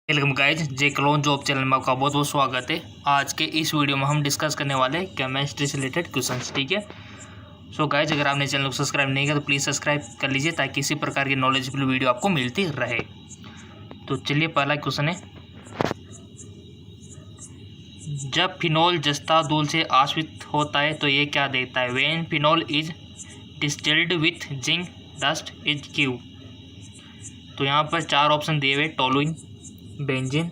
Welcome guys, जे clone job channel में आपका बहुत बहुत स्वागत है। आज के इस वीडियो में हम डिस्कस करने वाले हैं केमिस्ट्री से रिलेटेड क्वेश्चंस। ठीक है, सो गाइज अगर आपने चैनल को सब्सक्राइब नहीं किया तो प्लीज़ सब्सक्राइब कर लीजिए ताकि इसी प्रकार की नॉलेजेबल वीडियो आपको मिलती रहे। तो चलिए, पहला क्वेश्चन है, जब फिनोल जस्ता धूल से आश्रित होता है तो ये क्या देता है? When phenol is distilled with zinc dust is Q. तो यहाँ पर चार ऑप्शन दिए हुए, टोलुइन, बेंजीन,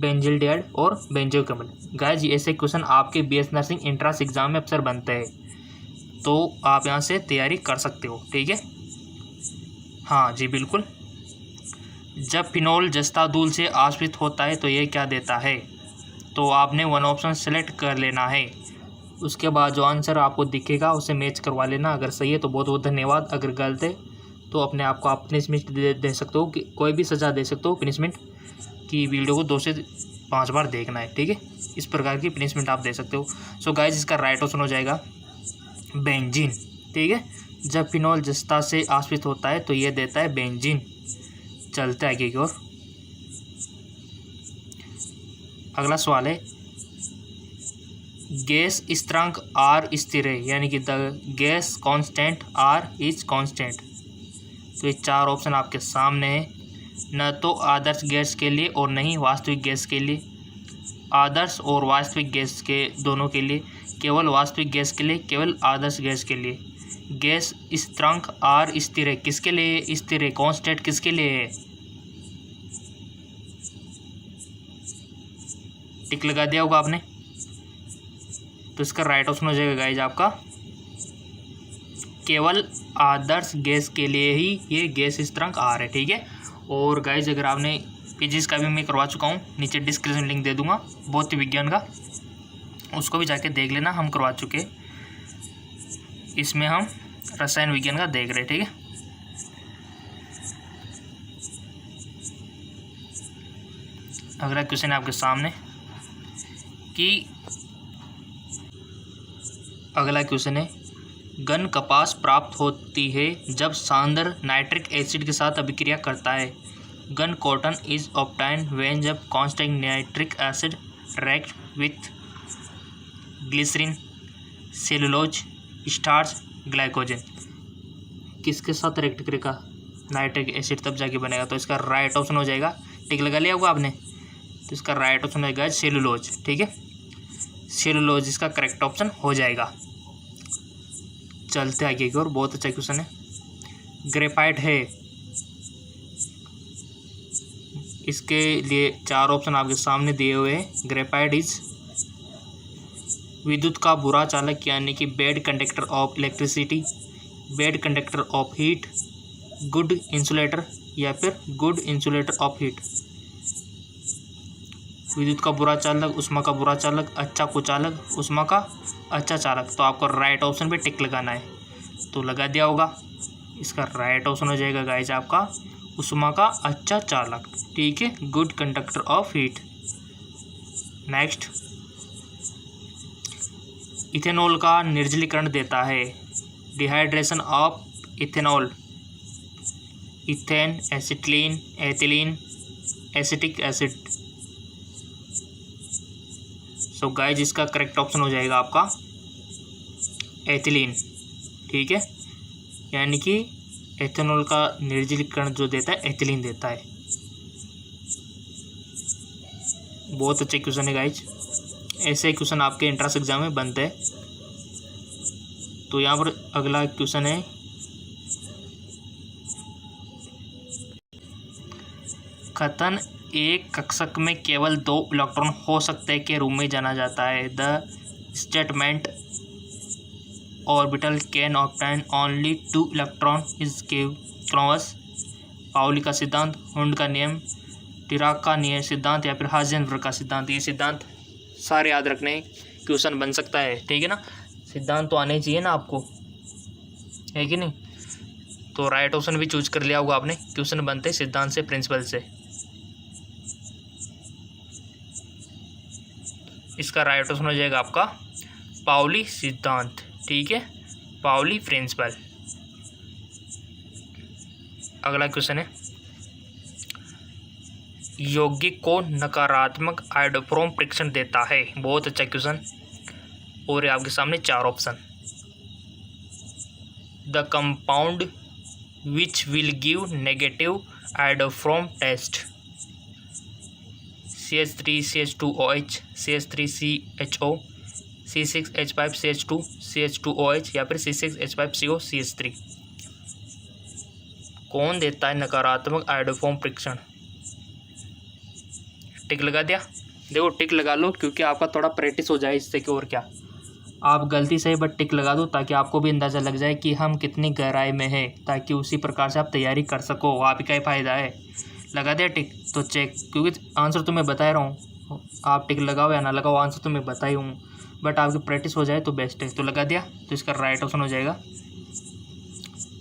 बेंजिल्डिहाइड और बेंजोक्विनोन। गाइज ऐसे क्वेश्चन आपके बीएस नर्सिंग एंट्रेंस एग्जाम में अक्सर बनते हैं, तो आप यहाँ से तैयारी कर सकते हो। ठीक है, हाँ जी बिल्कुल। जब फिनोल जस्ता धूल से आश्रित होता है तो ये क्या देता है? तो आपने वन ऑप्शन सेलेक्ट कर लेना है। उसके बाद जो आंसर आपको दिखेगा उसे मैच करवा लेना। अगर सही है तो बहुत बहुत धन्यवाद, अगर गलत है तो अपने आप को आप पनिशमेंट दे सकते हो, कि कोई भी सज़ा दे सकते हो पनिशमेंट की। वीडियो को 2 से 5 बार देखना है। ठीक है, इस प्रकार की पनिशमेंट आप दे सकते हो। सो गाइज इसका राइट ऑप्शन हो जाएगा बेंजीन। ठीक है, जब फिनोल जस्ता से आश्रित होता है तो ये देता है बेंजीन। चलते आगे की ओर। अगला सवाल है, गैस स्थिरांक आर स्थिर है, यानी कि the gas constant R is constant. तो ये चार ऑप्शन आपके सामने है, न तो आदर्श गैस के लिए और नहीं वास्तविक गैस के लिए, आदर्श और वास्तविक गैस के दोनों के लिए, केवल वास्तविक गैस के लिए, केवल आदर्श गैस के लिए। गैस स्थिरांक आर स्थिर है, किसके लिए स्थिर है? कांस्टेंट किसके लिए है? टिक लगा दिया होगा आपने। तो इसका राइट ऑप्शन हो जाएगा गाइज आपका केवल आदर्श गैस के लिए ही ये गैस स्थिरांक आर है। ठीक है, और गाइज अगर आपने फिजिक्स का भी मैं करवा चुका हूँ, नीचे डिस्क्रिप्शन लिंक दे दूंगा भौतिक विज्ञान का, उसको भी जाके देख लेना, हम करवा चुके। इसमें हम रसायन विज्ञान का देख रहे। ठीक है, अगला क्वेश्चन है आपके सामने कि अगला क्वेश्चन है, घन कपास प्राप्त होती है जब सांद्र नाइट्रिक एसिड के साथ अभिक्रिया करता है। Gun cotton is obtained when जब constant nitric acid react with glycerine, cellulose, starch, glycogen. किसके साथ रिएक्ट करेगा नाइट्रिक एसिड, तब जाके बनेगा। तो इसका राइट ऑप्शन हो जाएगा, टिक लगा लिया होगा आपने, तो इसका राइट ऑप्शन हो जाएगा सेलुलोज। ठीक है, सेलुलोज इसका करेक्ट ऑप्शन हो जाएगा। चलते आगे की ओर, बहुत अच्छा क्वेश्चन है। ग्रेफाइट है, इसके लिए चार ऑप्शन आपके सामने दिए हुए हैं। ग्रेफाइट इज विद्युत का बुरा चालक, यानी कि bad conductor of electricity, bad conductor of heat, good insulator, या फिर गुड इंसुलेटर ऑफ हीट। विद्युत का बुरा चालक, उष्मा का बुरा चालक, अच्छा कुचालक, उष्मा का अच्छा चालक। तो आपको राइट ऑप्शन पे टिक लगाना है, तो लगा दिया होगा। इसका राइट ऑप्शन हो जाएगा गाइज आपका उष्मा का अच्छा चालक। ठीक है, good conductor of heat. Next, ethanol का निर्जलीकरण देता है। Dehydration of ethanol, ethane, acetylene, ethylene, acetic acid. So guys इसका करेक्ट ऑप्शन हो जाएगा आपका एथिलीन। ठीक है, यानी कि एथेनॉल का निर्जलीकरण जो देता है एथिलीन देता है। बहुत अच्छे क्वेश्चन है गाइज, ऐसे क्वेश्चन आपके एंट्रेंस एग्जाम में बनते हैं। तो यहाँ पर अगला क्वेश्चन है, कथन एक कक्षक में केवल 2 इलेक्ट्रॉन हो सकते हैं के रूप में जाना जाता है। The statement orbital can obtain only 2 electron is close. Pauli का सिद्धांत, हुंड का नियम, डिराक का नियम सिद्धांत, या फिर हाइजेनबर्ग का सिद्धांत। ये सिद्धांत सारे याद रखने, क्वेश्चन बन सकता है। ठीक है ना, सिद्धांत तो आने ही चाहिए ना आपको, है कि नहीं। तो राइट ऑप्शन भी चूज कर लिया होगा आपने। क्वेश्चन बनते सिद्धांत से, प्रिंसिपल से। इसका राइट ऑप्शन हो जाएगा आपका पाउली सिद्धांत। ठीक है, पाउली प्रिंसिपल। अगला क्वेश्चन है, यौगिक को नकारात्मक आयोडोफॉर्म परीक्षण देता है? बहुत अच्छा क्वेश्चन। और आपके सामने 4 option. The compound which will give negative iodoform test. CH3 CH2OH, CH3CHO, C6H5CH2 CH2OH या फिर C6H5CO CH3। कौन देता है नकारात्मक आयोडोफॉर्म परीक्षण? टिक लगा दिया? देखो टिक लगा लो, क्योंकि आपका थोड़ा प्रैक्टिस हो जाए इससे कि और क्या। आप गलती से बट टिक लगा दो ताकि आपको भी अंदाज़ा लग जाए कि हम कितनी गहराई में हैं, ताकि उसी प्रकार से आप तैयारी कर सको। आपका ही फ़ायदा है। लगा दिया टिक? तो चेक, क्योंकि आंसर तो मैं बता रहा हूँ, आप टिक लगाओ या ना लगाओ, आंसर तो मैं बता ही हूँ, बट आपकी प्रैक्टिस हो जाए तो बेस्ट है। तो लगा दिया? तो इसका राइट ऑप्शन हो जाएगा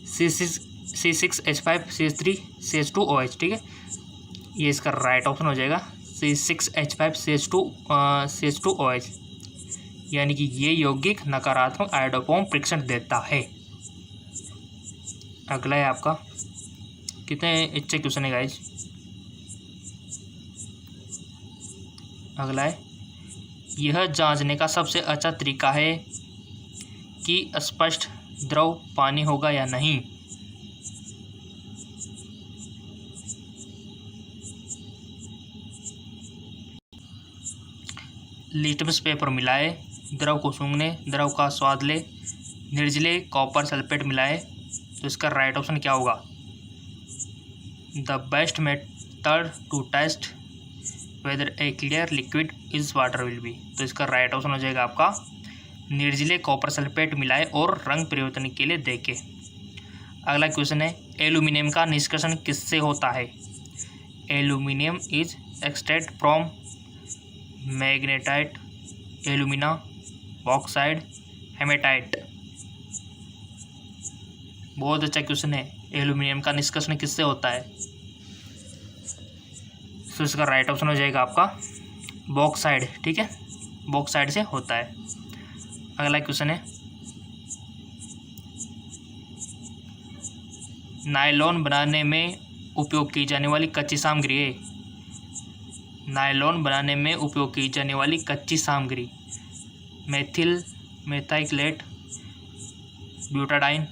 C6H5CH3CH2OH। ठीक है, ये इसका राइट ऑप्शन हो जाएगा C6H5CH2OH, यानी कि ये यौगिक नकारात्मक आयोडोफॉर्म परीक्षण देता है। अगला है आपका, कितने अच्छे क्वेश्चन है गाइज। अगला है, यह जांचने का सबसे अच्छा तरीका है कि स्पष्ट द्रव पानी होगा या नहीं। लिटमस पेपर मिलाए, द्रव को सूंघने, द्रव का स्वाद ले, निर्जले कॉपर सल्फेट मिलाए। तो इसका राइट ऑप्शन क्या होगा? The best method to test whether a clear liquid is water will be. तो इसका राइट ऑप्शन हो जाएगा आपका निर्जले कॉपर सल्फेट मिलाए और रंग परिवर्तन के लिए देखे। अगला क्वेश्चन है, एल्यूमिनियम का निष्कर्षण किससे होता है? Aluminium is extract from magnetite, alumina, bauxite, hematite. बहुत अच्छा क्वेश्चन है। एल्यूमिनियम का निष्कर्षण किससे होता है? तो इसका राइट ऑप्शन हो जाएगा आपका बॉक्साइड। ठीक है, बॉक्साइड से होता है। अगला क्वेश्चन है, नायलॉन बनाने में उपयोग की जाने वाली कच्ची सामग्री है। नायलॉन बनाने में उपयोग की जाने वाली कच्ची सामग्री methyl methacrylate, butadiene,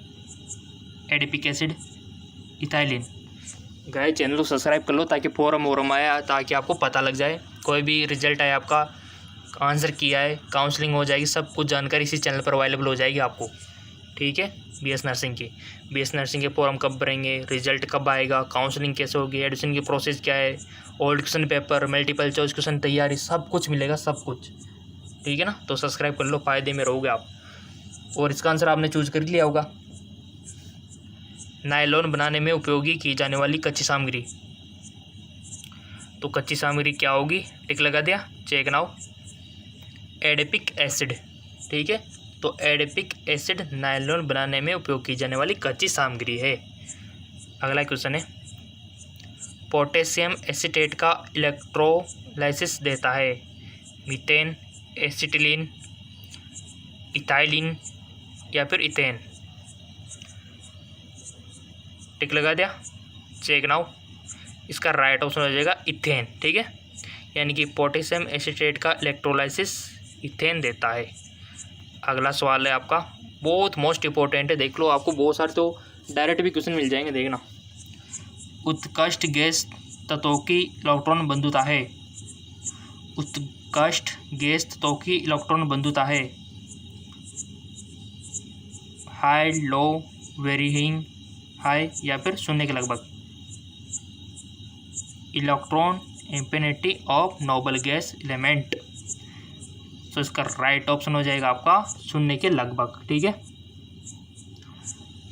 adipic acid, ethylene. Guys channel को सब्सक्राइब कर लो ताकि फोरम आए, ताकि आपको पता लग जाए कोई भी रिजल्ट आए, आपका आंसर किया है, काउंसलिंग हो जाएगी, सब कुछ जानकारी इसी चैनल पर अवेलेबल हो जाएगी आपको। ठीक है, बीएस नर्सिंग के फोरम कब भरेंगे, रिजल्ट कब आएगा, काउंसलिंग कैसे होगी, एडमिशन की प्रोसेस क्या है, old question paper, multiple choice question तैयारी, सब कुछ मिलेगा, सब कुछ। ठीक है ना, तो सब्सक्राइब कर लो, फ़ायदे में रहोगे आप। और इसका आंसर आपने चूज कर लिया होगा, नायलॉन बनाने में उपयोगी की जाने वाली कच्ची सामग्री। तो कच्ची सामग्री क्या होगी? टिक लगा दिया? Check now, adipic acid. ठीक है, तो एडिपिक एसिड नायलॉन बनाने में उपयोग की जाने वाली कच्ची सामग्री है। अगला क्वेश्चन है, पोटेशियम एसीटेट का इलेक्ट्रोलाइसिस देता है मीथेन, एसिटिलीन, इथाइलिन या फिर इथेन। टिक लगा दिया? चेक नाउ, इसका राइट ऑप्शन हो जाएगा इथेन। ठीक है, यानी कि पोटेशियम एसीटेट का इलेक्ट्रोलाइसिस इथेन देता है। अगला सवाल है आपका, बहुत मोस्ट इंपॉर्टेंट है, देख लो, आपको बहुत सारे तो डायरेक्ट भी क्वेश्चन मिल जाएंगे, देखना। उत्कृष्ट गैस तत्वों की इलेक्ट्रॉन बंधुता है। उत्कृष्ट गैस तत्वों की इलेक्ट्रॉन बंधुता है हाई, लो, वेरीइंग, हाई या फिर शून्य के लगभग। Electron affinity of noble gas element. तो इसका राइट ऑप्शन हो जाएगा आपका शून्य के लगभग। ठीक है,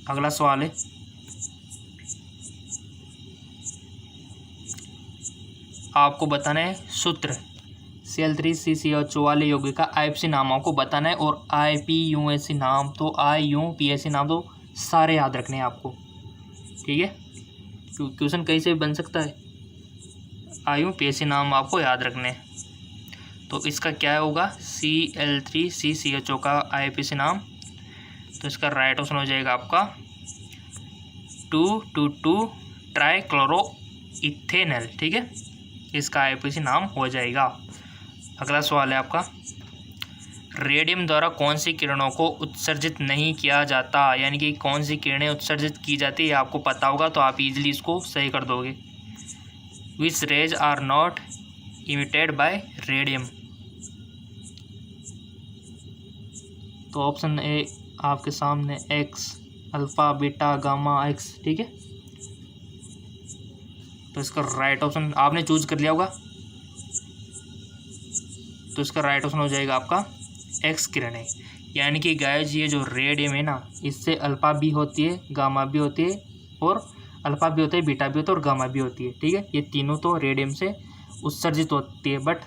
अगला सवाल है, आपको बताना है सूत्र Cl3CCH वाले यौगिक का IUPAC नाम आपको बताना है, और IUPAC नाम तो IUPAC नाम तो सारे याद रखने हैं आपको। ठीक है, क्वेश्चन कहीं से बन सकता है, IUPAC नाम आपको याद रखने हैं। तो इसका क्या होगा? Cl3CCHO का IUPAC नाम। तो इसका राइट ऑप्शन हो जाएगा आपका 2,2,2 ट्राइक्लोरोइथेनॉल। ठीक है, इसका आईपीसी नाम हो जाएगा। अगला सवाल है आपका, रेडियम द्वारा कौन सी किरणों को उत्सर्जित नहीं किया जाता, यानी कि कौन सी किरणें उत्सर्जित की जाती है आपको पता होगा तो आप इजीली इसको सही कर दोगे। Which rays are not emitted by radium. तो ऑप्शन ए आपके सामने X, alpha, beta, gamma, X, ठीक है। तो इसका राइट ऑप्शन आपने चूज कर लिया होगा, तो इसका राइट ऑप्शन हो जाएगा आपका एक्स किरणें। यानी कि गाइस ये जो रेडियम है ना, इससे अल्फ़ा भी होती है, गामा भी होती है, और अल्फ़ा भी होता है, बीटा भी होता है और गामा भी होती है, ठीक है। ये तीनों तो रेडियम से उत्सर्जित होती है, बट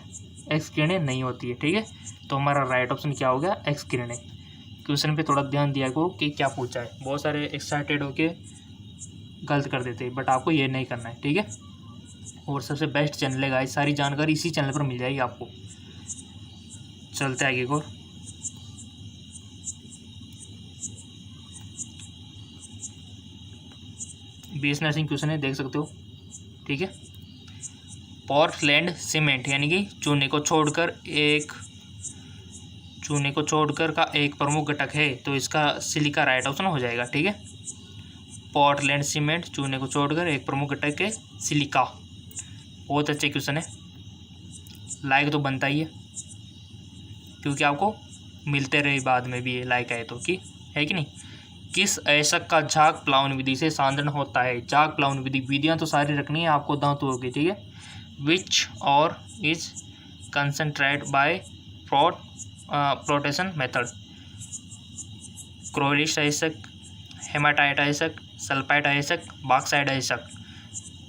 एक्स किरणें नहीं होती है, ठीक है। तो हमारा राइट ऑप्शन क्या हो गया, एक्स किरणें। क्वेश्चन पे थोड़ा ध्यान दिया करो कि क्या पूछा है, बहुत सारे एक्साइटेड होके गलत कर देते हैं, बट आपको ये नहीं करना है, ठीक है। और सबसे बेस्ट चैनल है गाइस, सारी जानकारी इसी चैनल पर मिल जाएगी आपको। चलते आगे को, बीएस नर्सिंग क्वेश्चन है, देख सकते हो, ठीक है। पोर्टलैंड सीमेंट यानी कि चूने को छोड़कर का एक प्रमुख घटक है, तो इसका सिलिका राइट ऑप्शन हो जाएगा, ठीक है। पोर्टलैंड सीमेंट चूने को छोड़कर एक प्रमुख घटक है सिलिका। बहुत अच्छे क्वेश्चन है, लाइक तो बनता ही है, क्योंकि आपको मिलते रहे बाद में भी ये लाइक आए तो, कि है कि नहीं। किस अयस्क का झाग प्लावन विधि से सांद्रण होता है। झाग प्लावन विधियाँ तो सारी रखनी है आपको, दांतों होगी, ठीक है। Which ore is concentrated by flotation method. क्रोलिस्ट अयस्क, हेमाटाइट अयस्क, सल्फाइड अयस्क, बॉक्साइड अयस्क।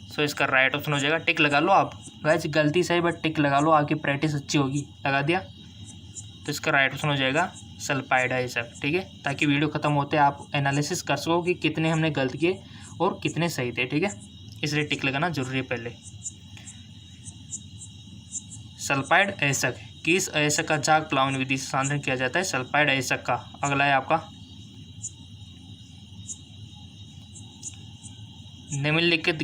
सो इसका राइट ऑप्शन हो जाएगा, टिक लगा लो आप गाइस, गलती से ही बट टिक लगा लो, आपकी प्रैक्टिस अच्छी होगी। लगा दिया, तो इसका राइट ऑप्शन हो जाएगा सल्फाइड अयस्क, ठीक है। ताकि वीडियो खत्म होते आप एनालिसिस कर सको कि कितने हमने गलत किए और कितने सही थे, ठीक है। इसलिए टिक लगाना जरूरी है पहले। सल्फाइड अयस्क, किस अयस्क का झाग प्लावन विधि से सांद्रण किया जाता है, सल्फाइड अयस्क का। अगला है आपका, निम्नलिखित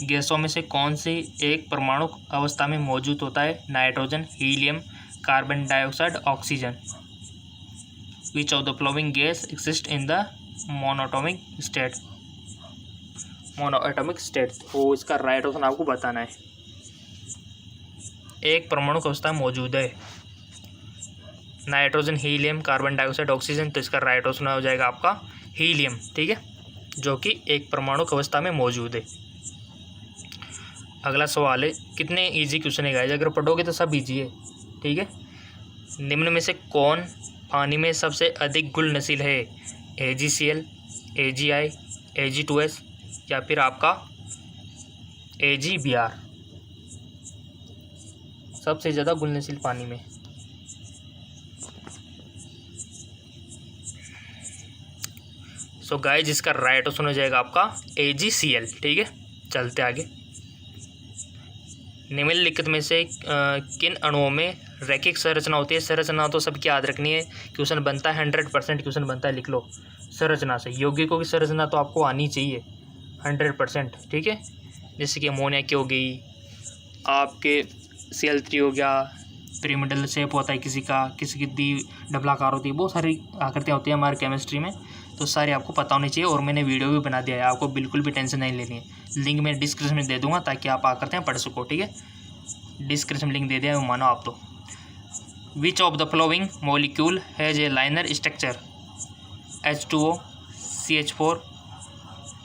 गैसों में से कौन सी एक परमाणु अवस्था में मौजूद होता है, nitrogen, helium, carbon dioxide, oxygen. Which of the flowing gas exist in the monoatomic state. तो इसका राइट ऑप्शन आपको बताना है। एक परमाणु अवस्था में मौजूद है nitrogen, helium, carbon dioxide, oxygen, तो इसका राइट ऑप्शन हो जाएगा आपका हीलियम, ठीक है, जो कि एक परमाणु अवस्था में मौजूद है। अगला सवाल है, कितने इजी क्वेश्चन है गाइस, अगर पढ़ोगे तो सब इजी है, ठीक है। निम्न में से कौन पानी में सबसे अधिक घुलनशील है, AgCl, AgI, Ag2S या फिर आपका AgBr। सबसे ज़्यादा घुलनशील पानी में सो गाइस इसका राइट ऑप्शन हो जाएगा आपका AgCl, ठीक है। चलते आगे, निम्नलिखित में से किन अणुओं में रैखिक संरचना होती है। संरचना तो सबकी याद रखनी है, क्वेश्चन बनता है 100% क्वेश्चन बनता है, लिख लो संरचना से। यौगिकों की संरचना तो आपको आनी चाहिए 100%, ठीक है। जैसे कि अमोनिया की हो गई, आपके Cl3 हो गया, पिरामिडल शेप होता है किसी की डबलाकार होती है, बहुत सारी आकृतियाँ होती है हमारे केमिस्ट्री में, तो सारी आपको पता होनी चाहिए। और मैंने वीडियो भी बना दिया है, आपको बिल्कुल भी टेंशन नहीं लेनी है। लिंक मैं डिस्क्रिप्शन में दे दूंगा ताकि आप आकृतियाँ पढ़ सको, ठीक है। डिस्क्रिप्शन में लिंक दे दिया है, मानो आप तो। विच of the flowing molecule has a liner structure, H2O, CH4,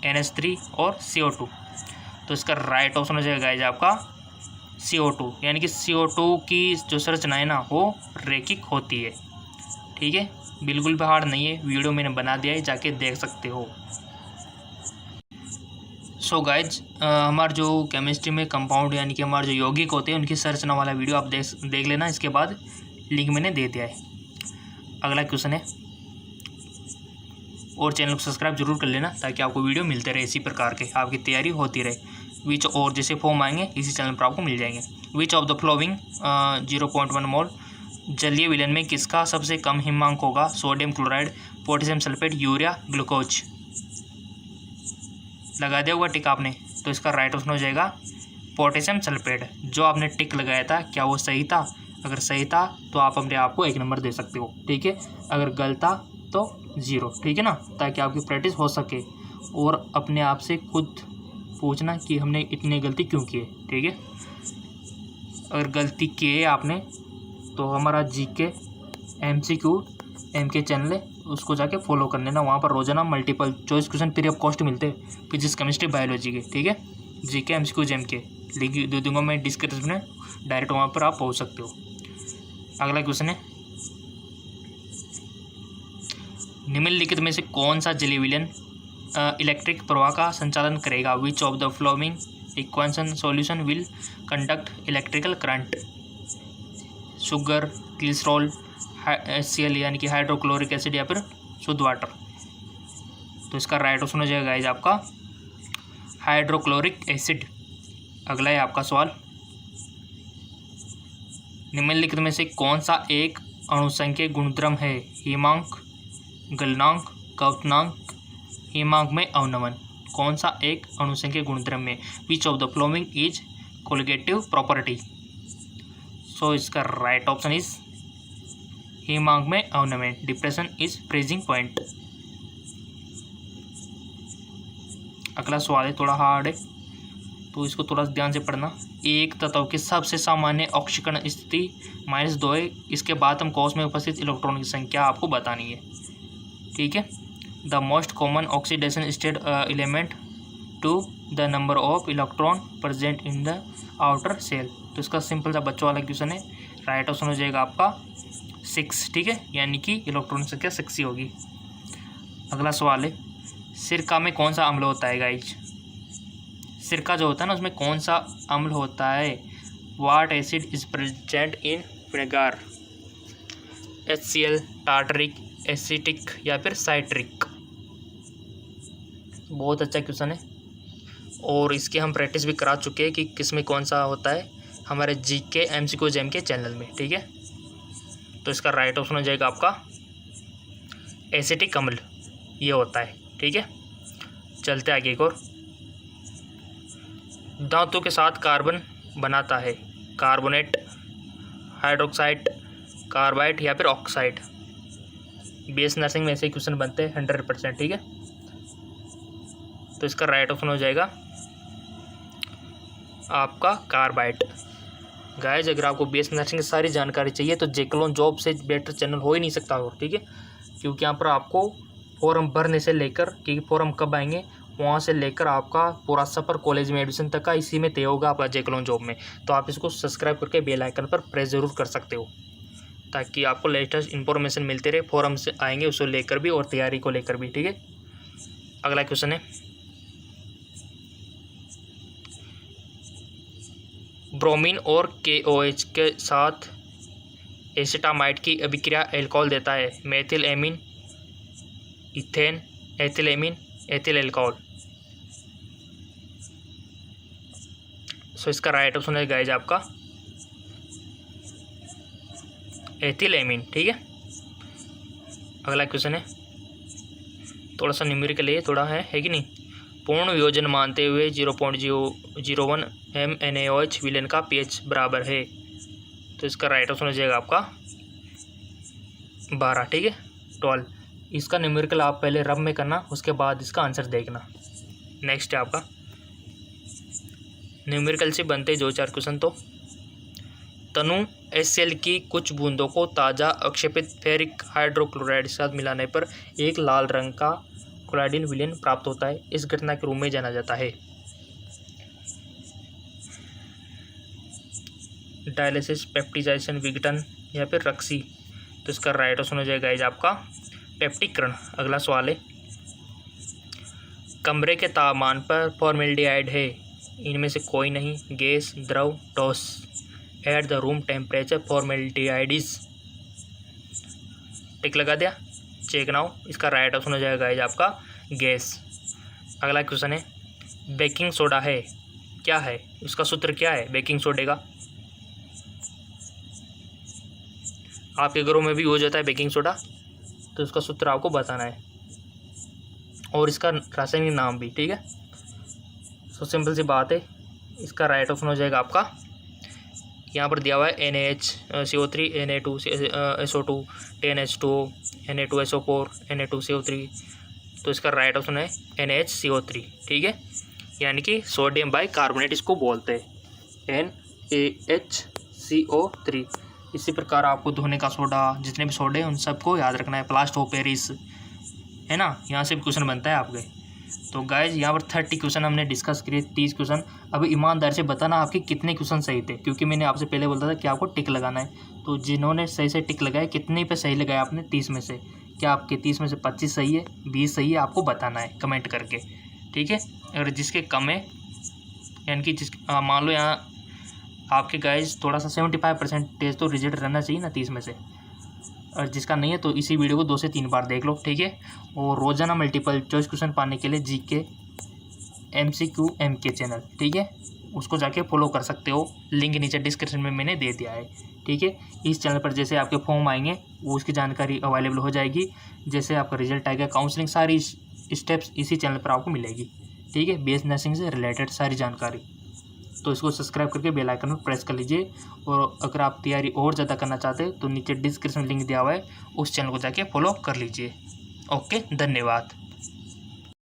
NH3 और CO2। तो इसका राइट ऑप्शन हो जाएगा गाइस आपका CO2, यानी कि CO2 की जो संरचना है ना वो रैखिक होती है, ठीक है। बिल्कुल भी हार्ड नहीं है, वीडियो मैंने बना दिया है, जाके देख सकते हो। सो गाइज हमारे जो केमिस्ट्री में कंपाउंड यानी कि हमारे जो यौगिक होते हैं उनकी संरचना वाला वीडियो आप देख लेना, इसके बाद लिंक मैंने दे दिया है। अगला क्वेश्चन है, और चैनल को सब्सक्राइब जरूर कर लेना ताकि आपको वीडियो मिलते रहे इसी प्रकार के, आपकी तैयारी होती रहे। विच और जैसे फॉर्म आएंगे इसी चैनल पर आपको मिल जाएंगे। विच ऑफ द फ्लोइंग 0.1 मोल जलीय विलयन में किसका सबसे कम हिमांक होगा, sodium chloride, potassium sulphate, urea, glucose. लगा दिया होगा टिक आपने, तो इसका राइट ऑप्शन हो जाएगा पोटेशियम सल्फेट, जो आपने टिक लगाया था क्या वो सही था? अगर सही था तो आप अपने आप को 1 नंबर दे सकते हो, ठीक है। अगर गलत था तो 0, ठीक है ना, ताकि आपकी प्रैक्टिस हो सके और अपने आप से खुद पूछना कि हमने इतनी गलती क्यों की है, ठीक है। अगर गलती की है आपने तो हमारा GK MCQ MK चैनल है, उसको जाके फॉलो कर लेना। वहाँ पर रोजाना multiple choice question free of cost मिलते हैं, फिजिक्स केमिस्ट्री बायोलॉजी के, ठीक है। GK MCQ MK लिंक दे दूँगा मैं डिस्क्रिप्शन में, डायरेक्ट वहाँ पर आप पहुँच सकते हो। अगला क्वेश्चन है, निम्नलिखित में से कौन सा जेली विलियन इलेक्ट्रिक प्रवाह का संचालन करेगा? विच of the flowing equation solution will conduct electrical current? Sugar, glycerol, HCl यानी कि हाइड्रोक्लोरिक एसिड या फिर शुद्ध वाटर। तो इसका राइट ऑप्शन हो जाएगा गाइस आपका हाइड्रोक्लोरिक एसिड। अगला है आपका सवाल, निम्नलिखित में से कौन सा एक अणुसंख्यक गुणधर्म है? हिमांक, गलनांक, कवनांक, हिमांक में अवनमन। कौन सा एक अणुसंख्यक गुणधर्म में? Which of the following is colligative property? So इसका राइट ऑप्शन इज हिमांक में अवनमन। Depression is freezing point. अगला सवाल है थोड़ा हार्ड है, तो इसको थोड़ा ध्यान से पढ़ना। एक तत्व की सबसे सामान्य ऑक्सीकरण स्थिति -2 है। इसके बाद हम कोश में उपस्थित इलेक्ट्रॉन की संख्या आपको बतानी है, ठीक है। The most common oxidation state element to the number of electron present in the outer shell. तो इसका सिंपल सा बच्चों वाला क्वेश्चन है, राइट ऑप्शन हो जाएगा आपका 6, ठीक है, यानी कि इलेक्ट्रॉन संख्या 6 ही होगी। अगला सवाल है, सिरका में कौन सा अम्ल होता है गाइज? सिरका जो होता है ना उसमें कौन सा अम्ल होता है? What acid is present in vinegar? HCl, tartaric, acetic या फिर साइट्रिक? बहुत अच्छा क्वेश्चन है और इसके हम प्रैक्टिस भी करा चुके हैं कि किस में कौन सा होता है हमारे GK MCQ MK चैनल में, ठीक है। तो इसका राइट ऑप्शन हो जाएगा आपका एसिटिक अम्ल, ये होता है, ठीक है। चलते आगे एक और, धातु के साथ कार्बन बनाता है? कार्बोनेट, हाइड्रोक्साइड, कार्बाइड या फिर ऑक्साइड? BS नर्सिंग में ऐसे क्वेश्चन बनते हैं 100%, ठीक है। तो इसका राइट ऑप्शन हो जाएगा आपका कार्बाइड। गाइस अगर आपको BS नर्सिंग की सारी जानकारी चाहिए तो जेक्लोन जॉब से बेटर चैनल हो ही नहीं सकता और, ठीक है, क्योंकि यहाँ पर आपको फॉर्म भरने से लेकर कि फॉर्म कब आएंगे वहाँ से लेकर आपका पूरा सफ़र कॉलेज में एडमिशन तक का इसी में तय होगा आपका जेक्लोन जॉब में। तो आप इसको सब्सक्राइब करके बेल आइकन पर प्रेस ज़रूर कर सकते हो ताकि आपको लेटेस्ट इन्फॉर्मेशन मिलते रहे, फॉर्म से आएंगे उसको लेकर भी और तैयारी को लेकर भी, ठीक है। अगला क्वेश्चन है, ब्रोमीन और KOH के साथ एसिटामाइड की अभिक्रिया एल्कोहल देता है? Methyl amine, ethane, ethyl amine, ethyl alcohol? So इसका राइट ऑप्शन है गाइज आपका एथिल एमीन, ठीक है। अगला क्वेश्चन है, थोड़ा सा न्यूमेरिकल है, थोड़ा है कि नहीं। पूर्ण वियोजन मानते हुए 0.001 MnAOH विलेन का pH बराबर है? तो इसका राइट ऑप्शन हो जाएगा आपका 12, ठीक है, 12। इसका न्यूमेरिकल आप पहले रब में करना, उसके बाद इसका आंसर देखना। नेक्स्ट है आपका, न्यूमेरिकल से बनते 2-4 क्वेश्चन। तो तनु HCl की कुछ बूंदों को ताज़ा अक्षेपित फेरिक हाइड्रोक्लोराइड के साथ मिलाने पर एक लाल रंग का क्लोराइडिन विलेन प्राप्त होता है। इस घटना के रूप में जाना जाता है? डायलिसिस, पेप्टिजाइजेशन, विघटन या फिर रक्सी? तो इसका राइट ऑप्शन हो जाएगा गाइस आपका पेप्टिकरण। अगला सवाल है, कमरे के तापमान पर फॉर्मेल्डिहाइड है? इनमें से कोई नहीं। गैस, द्रव, ठोस? At the room temperature formaldehyde is? Tick लगा दिया, चेक नाउ। इसका राइट ऑप्शन हो जाएगा गाइस आपका गैस। अगला क्वेश्चन है, बेकिंग सोडा है क्या है? उसका सूत्र क्या है बेकिंग सोडे का? आपके घरों में भी हो जाता है बेकिंग सोडा, तो उसका सूत्र आपको बताना है और इसका रासायनिक नाम भी, ठीक है। सो सिंपल सी बात है, इसका राइट ऑप्शन हो जाएगा आपका, यहाँ पर दिया हुआ है NaHCO3 Na2SO2 10H2O Na2SO4 Na2CO3, तो इसका राइट ऑप्शन है NaHCO3, ठीक है, यानी कि सोडियम बाइकार्बोनेट इसको बोलते हैं NaHCO3। इसी प्रकार आपको धोने का सोडा, जितने भी सोडे हैं उन सबको याद रखना है, प्लास्टर ऑफ पेरिस है ना, यहाँ से भी क्वेश्चन बनता है आपके। तो गाइज यहाँ पर 30 क्वेश्चन हमने डिस्कस किए, 30 क्वेश्चन। अब ईमानदारी से बताना आपके कितने क्वेश्चन सही थे, क्योंकि मैंने आपसे पहले बोला था कि आपको टिक लगाना है। तो जिन्होंने सही से टिक लगाया, कितने पे सही लगाया आपने 30 में से, क्या आपके 30 में से 25 सही है, 20 सही है, आपको बताना है कमेंट करके, ठीक है। अगर जिसके कम है, यानी कि मान लो यहाँ आपके गाइज थोड़ा सा 75% तो रिजल्ट रहना चाहिए ना 30 में से, और जिसका नहीं है तो इसी वीडियो को 2 से 3 बार देख लो, ठीक है। और रोज़ाना मल्टीपल चॉइस क्वेश्चन पाने के लिए GK MCQ MK चैनल, ठीक है, उसको जाके फॉलो कर सकते हो, लिंक नीचे डिस्क्रिप्शन में मैंने दे दिया है, ठीक है। इस चैनल पर जैसे आपके फॉर्म आएंगे वो उसकी जानकारी अवेलेबल हो जाएगी, जैसे आपका रिजल्ट आएगा, काउंसलिंग, सारी स्टेप्स इसी चैनल पर आपको मिलेगी, ठीक है, BS नर्सिंग से रिलेटेड सारी जानकारी। तो इसको सब्सक्राइब करके बेल आइकन पर प्रेस कर लीजिए। और अगर आप तैयारी और ज़्यादा करना चाहते हैं तो नीचे डिस्क्रिप्शन लिंक दिया हुआ है, उस चैनल को जाके फॉलो कर लीजिए। ओके, धन्यवाद।